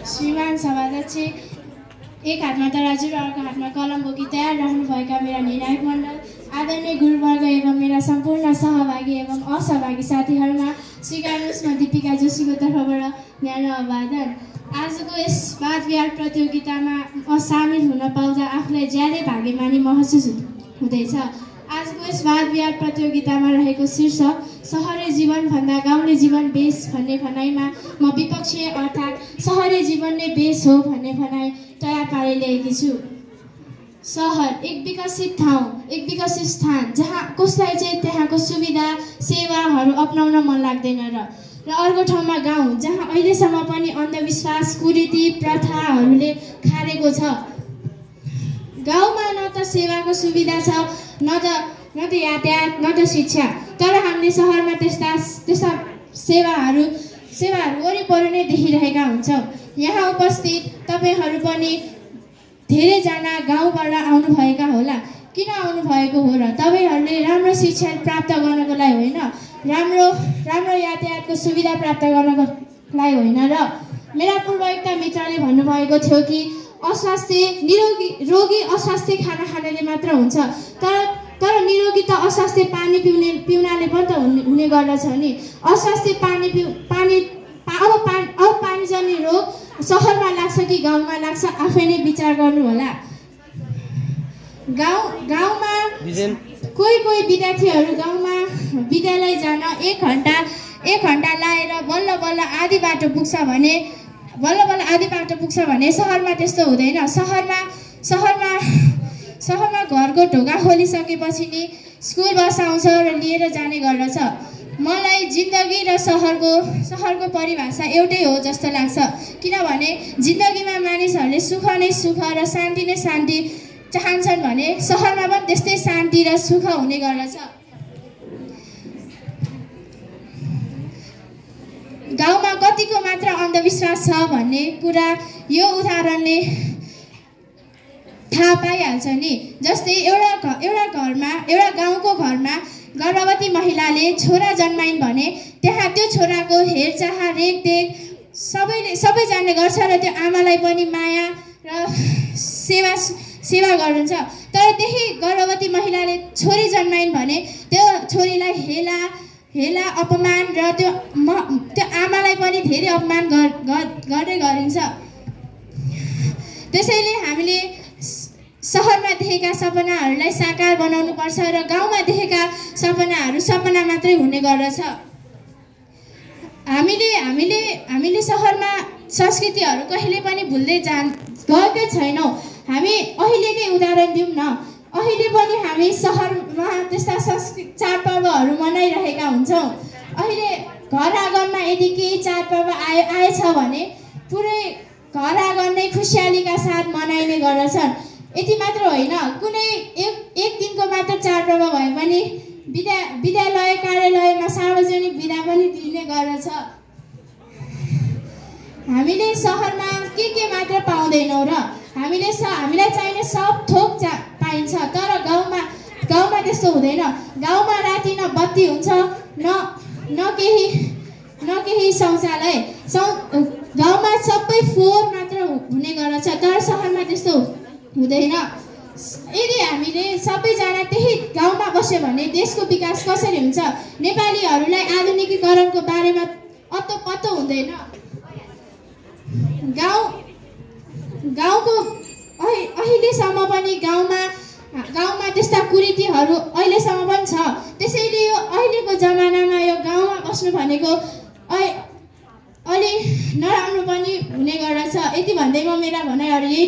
श्रीमान सभाध्यक्ष, एक हातमा तराजु र अर्को हातमा कलम बोकी तयार रहनुभएका मेरा निर्णायक मण्डल, आदरणीय गुरुवर्ग एवं मेरा सम्पूर्ण सहभागी एवं असहभागी साथीहरूमा स्वीकार्नुहोस् म दीपिका जोशीको तर्फबाट न्यानो अभिवादन। आजको यस वाद विवाद प्रतियोगितामा सामेल हुन पाउँदा आफूलाई ज्यादै भाग्यमानी महसुस हुँदैछ। आजको यस वाद विवाद प्रतियोगितामा रहेको शीर्षक सहरी जीवनभन्दा गाउँले जीवन बेस भन्ने भनाइमा म विपक्षीय अर्थात् सहरी जीवन नै बेस हो भन्ने भनाइ तयार पारी ल्याएकी छु। सहर एक विकसित ठाउँ, एक विकसित स्थान जहाँ कसलाई चाहिँ त्यहाँको सुविधा सेवाहरू अपनाउन मन लाग्दैन र अर्को ठाउँमा गाउँ जहाँ अहिलेसम्म पनि अन्धविश्वास कुरीति प्रथाहरूले खारेको छ। गाउँमा न त सेवाको सुविधा छ, न त यातायात, न त शिक्षा, तर हामीले सहरमा त्यस्ता सेवाहरू वरिपरि नै देखिरहेका हुन्छौँ। यहाँ उपस्थित तपाईहरू पनि धेरैजना गाउँबाट आउनुभएका होला। किन आउनुभएको हो र? तपाईहरूले राम्रो शिक्षा प्राप्त गर्नको लागि होइन, राम्रो यातायातको सुविधा प्राप्त गर्नको लागि होइन र मेरा पूर्वयुक्त मित्रले भन्नुभएको थियो कि रोगी अस्वास्थ्य खाना खानाले मात्र हुन्छ, तर निरोगी त अस्वास्थ्य पानी पिउनाले पनि त हुने गर्दछ नि। अस्वास्थ्य अब पानी जन्ने रोग सहरमा लाग्छ कि गाउँमा लाग्छ आफै नै विचार गर्नु होला। गाउँमा कोही विद्यार्थीहरू गाउँमा विद्यालय जान एक घन्टा लाएर बल्ल बल्ल आधी बाटो पुग्छ भने सहरमा त्यस्तो हुँदैन। सहरमा घरको ढोका खोलिसकेपछि नि स्कुल बस आउँछ र लिएर जाने गर्दछ। मलाई जिन्दगी र सहरको परिभाषा एउटै हो जस्तो लाग्छ, किनभने जिन्दगीमा मानिसहरूले सुख नै सुख र शान्ति नै शान्ति चाहन्छन् भने सहरमा पनि त्यस्तै शान्ति र सुख हुने गर्दछ। गाउँमा कतिको मात्र अन्धविश्वास छ भन्ने कुरा यो उदाहरणले थाहा पाइहाल्छ नि। जस्तै एउटा गाउँको घरमा गर्भवती महिलाले छोरा जन्माइन् भने त्यहाँ त्यो छोराको हेरचाह रेखदेख सबै जान्ने गर्छ र त्यो आमालाई पनि माया र सेवा गर्नुहुन्छ। तर त्यही गर्भवती महिलाले छोरी जन्माइन् भने त्यो छोरीलाई हेला अपमान र त्यो आमालाई पनि धेरै अपमान गर्दै गरिन्छ। त्यसैले हामीले सहरमा देखेका सपनाहरूलाई साकार बनाउनु पर्छ र गाउँमा देखेका सपनाहरू सपना मात्रै हुने गर्दछ। हामीले सहरमा संस्कृतिहरू कहिले पनि भुल्दै गएकै छैनौँ। हामी अहिलेकै उदाहरण दिउँ न, अहिले पनि हामी सहरमा त्यस्ता चाडपर्वहरू मनाइरहेका हुन्छौँ। अहिले घर आँगनमा यदि केही चाडपर्व आएछ भने पुरै घर आँगन नै खुसियालीका साथ मनाइने गर्दछन्। यति मात्र होइन, कुनै एक दिनको मात्र चाडपर्व भए पनि विद्यालय कार्यालयमा सार्वजनिक बिदा पनि दिने गर्दछ। हामीले सहरमा के मात्र पाउँदैनौँ र हामीलाई चाहिने सब थोक पाइन्छ, तर गाउँमा त्यस्तो हुँदैन। गाउँमा राति न बत्ती हुन्छ न केही शौचालय, गाउँमा सबै फोहोर मात्र हुने गर्दछ, तर सहरमा त्यस्तो हुँदैन। यदि हामीले सबैजना त्यही गाउँमा बस्यो भने देशको विकास कसरी हुन्छ? नेपालीहरूलाई आधुनिकीकरणको बारेमा अत्तो पत्तो हुँदैन। गाउँको अहिलेसम्म पनि गाउँमा त्यस्ता कुरीतिहरू अहिलेसम्म पनि छ। त्यसैले यो अहिलेको जमानामा यो गाउँमा बस्नु भनेको अलि नराम्रो पनि हुने गर्दछ। यति भन्दै म मेरा भनाइहरू यही